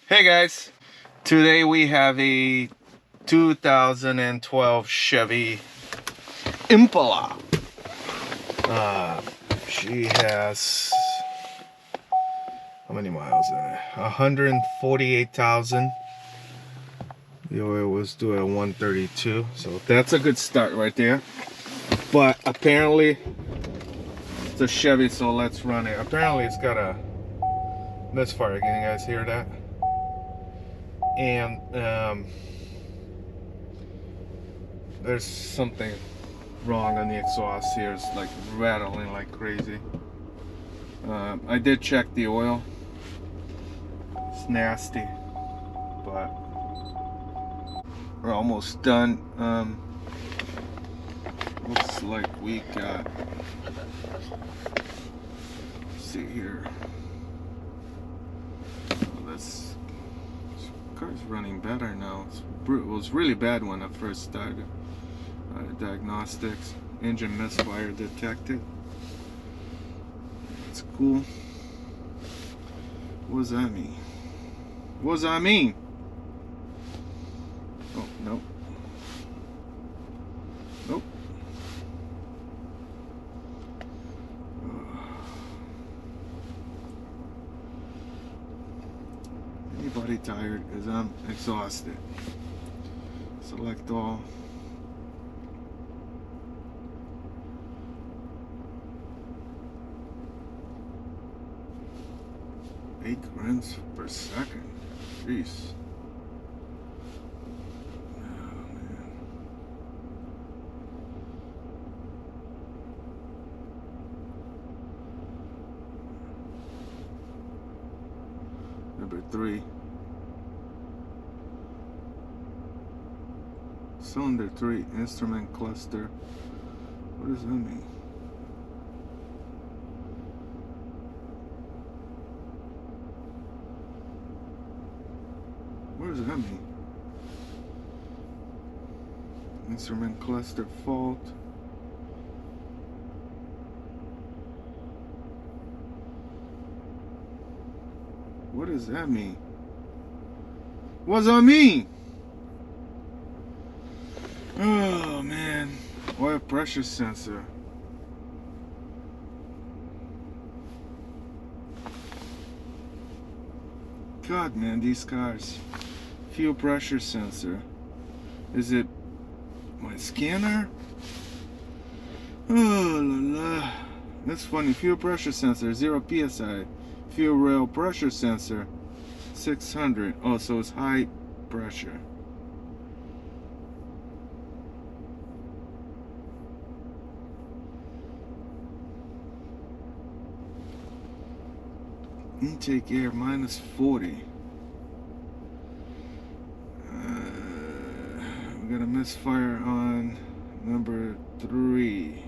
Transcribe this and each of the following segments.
Hey guys, today we have a 2012 Chevy Impala. She has, how many miles in it? 148,000. The oil was due at 132, so that's a good start right there. But apparently it's a Chevy, so let's run it. Apparently it's got a misfire. Can you guys hear that? And there's something wrong on the exhaust here. It's like rattling like crazy. I did check the oil. It's nasty, but we're almost done. Looks like we got, let's see here. This car's running better now. It was really bad when I first started. Diagnostics, engine misfire detected. That's cool. What does that mean? What does that mean? Oh, nope. Nope. Anybody tired? Because I'm exhausted. Select all. Eight grams per second. Jeez. Oh man. Number 3. Cylinder 3, instrument cluster. What does that mean? What does that mean? Instrument cluster fault. What does that mean? What does that mean? Oh man, oil pressure sensor. God man, these cars. Fuel pressure sensor. Is it my scanner? Oh la la. That's funny. Fuel pressure sensor 0 psi. Fuel rail pressure sensor 600. Oh, so it's high pressure. Intake air minus 40. We got a misfire on number 3.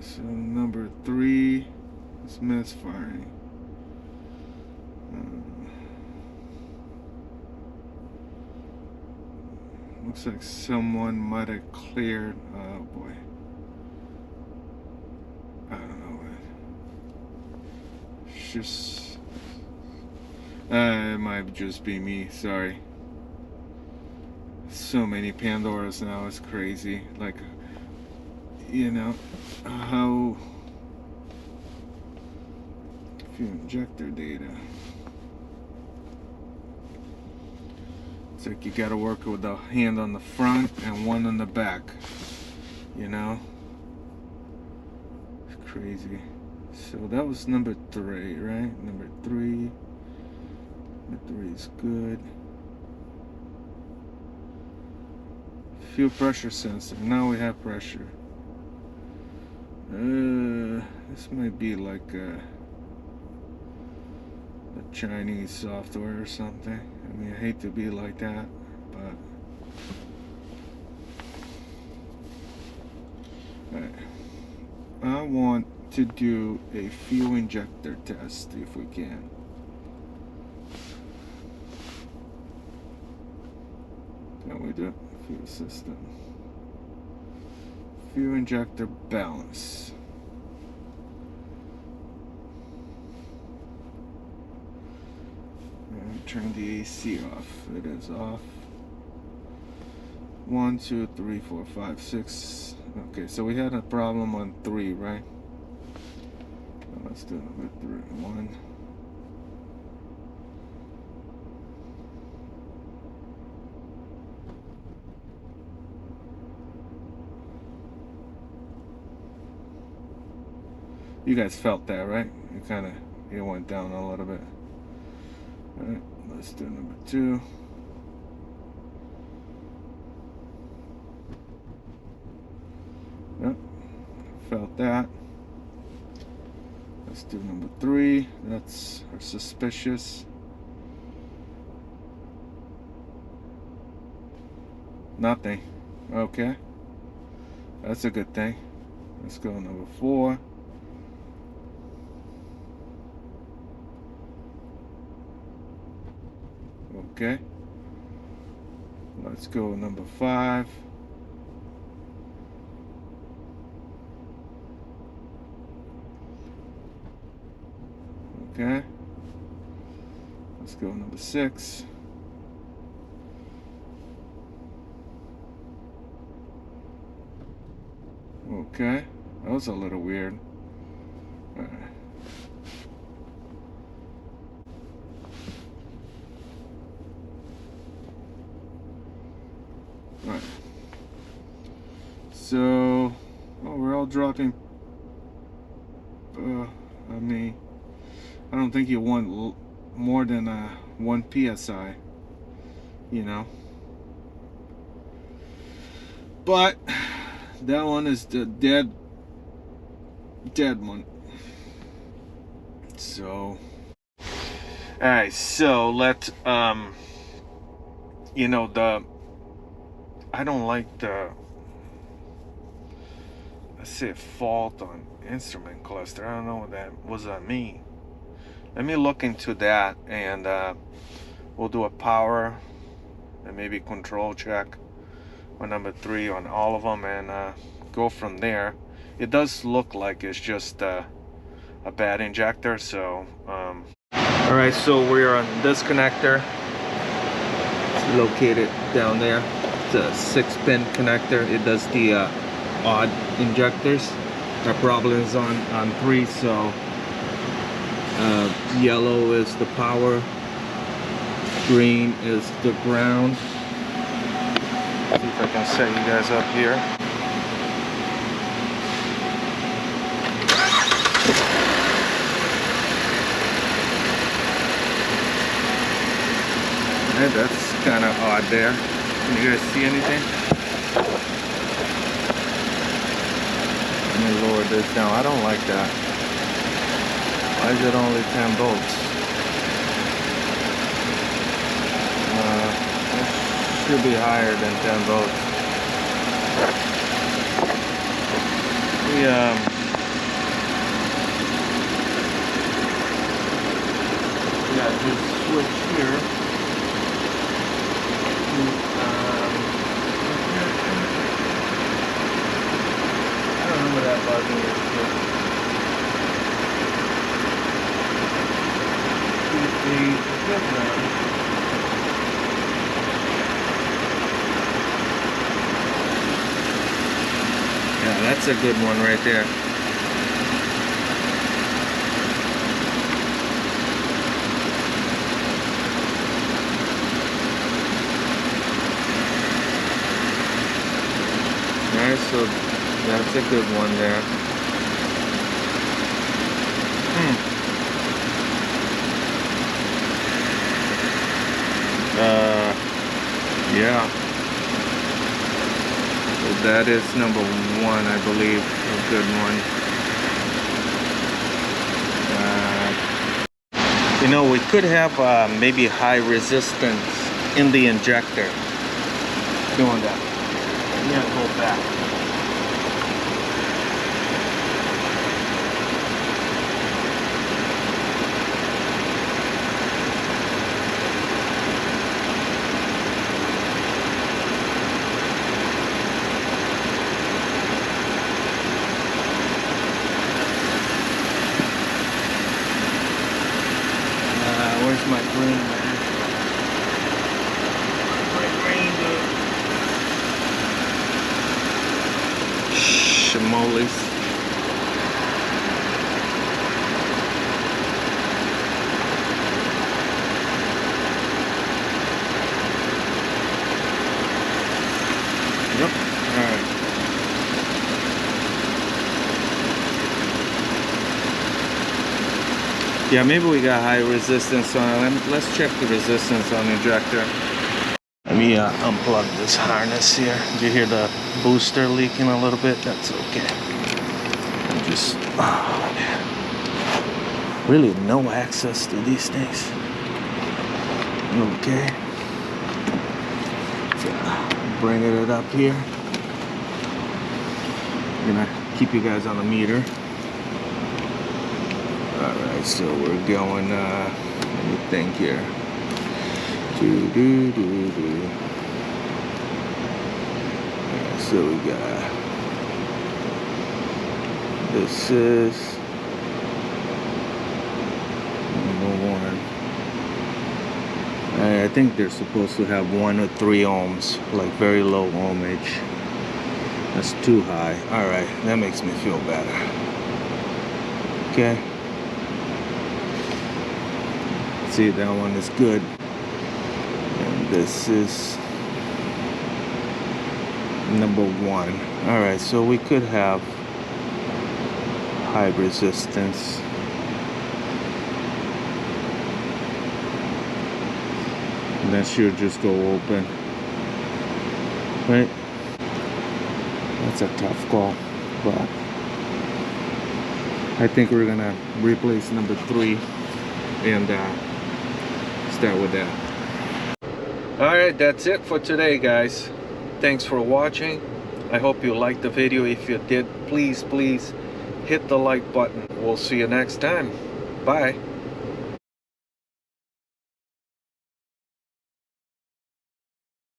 So number 3 is misfiring. Looks like someone might have cleared. Oh boy. I don't know. It's just. It might just be me. Sorry. So many Pandoras now. It's crazy. Like, you know, how. Fuel injector data. It's like you gotta work with a hand on the front and one on the back. You know? It's crazy. So that was number 3, right? Number 3. Number 3 is good. Fuel pressure sensor. Now we have pressure. This might be like a Chinese software or something. I mean, I hate to be like that, but right. I want to do a fuel injector test if we can. Can we do it? Fuel system. Fuel injector balance. turn the AC off. It is off. 1, 2, 3, 4, 5, 6. Okay, so we had a problem on 3, right? Now let's do number 3. 1. You guys felt that, right? It went down a little bit. Alright, let's do number 2. Yep, felt that. Let's do number 3. That's suspicious. Nothing. Okay, that's a good thing. Let's go number 4. Okay, let's go number 5. Okay, let's go number 6. Okay, that was a little weird. All right. Right. So, we're all dropping. I don't think you want more than 1 psi, you know. But that one is the dead one. So, all right. So let you know, I don't like the, let's say, fault on instrument cluster. I don't know what that mean. Let me look into that, and we'll do a power and maybe control check on number 3 on all of them, and go from there. It does look like it's just a bad injector. So all right, so we're on this connector. It's located down there. It's a 6-pin connector. It does the odd injectors. Our problem is on 3, so yellow is the power, green is the ground. See if I can set you guys up here. Okay, that's kind of odd there. Can you guys see anything? Let me lower this down. I don't like that. Why is it only 10 volts? It should be higher than 10 volts. We got this switch here. I don't know what that button is. Yeah, that's a good one right there. Alright, so that's a good one there. Yeah. So that is number 1, I believe. A good one. You know, we could have maybe high resistance in the injector doing that. Yeah, go back. Where's my green, man? and mollies. Yep. Alright. Yeah, maybe we got high resistance on it. Let's check the resistance on the injector. Let me unplug this harness here. Did you hear the booster leaking a little bit? That's okay. I'm just, oh man. Really no access to these things. Okay. So, bringing it up here. I'm gonna keep you guys on the meter. Alright, so we're going, let me think here. So we got, this is number 1. I think they're supposed to have 1 or 3 ohms, like very low ohmage. That's too high. Alright, that makes me feel better. Okay. See, that one is good. And this is number 1. Alright, so we could have high resistance. And that should just go open. Right? That's a tough call, but I think we're gonna replace number 3 and start with that. Alright, that's it for today, guys. Thanks for watching. I hope you liked the video. If you did, please hit the like button. We'll see you next time. Bye.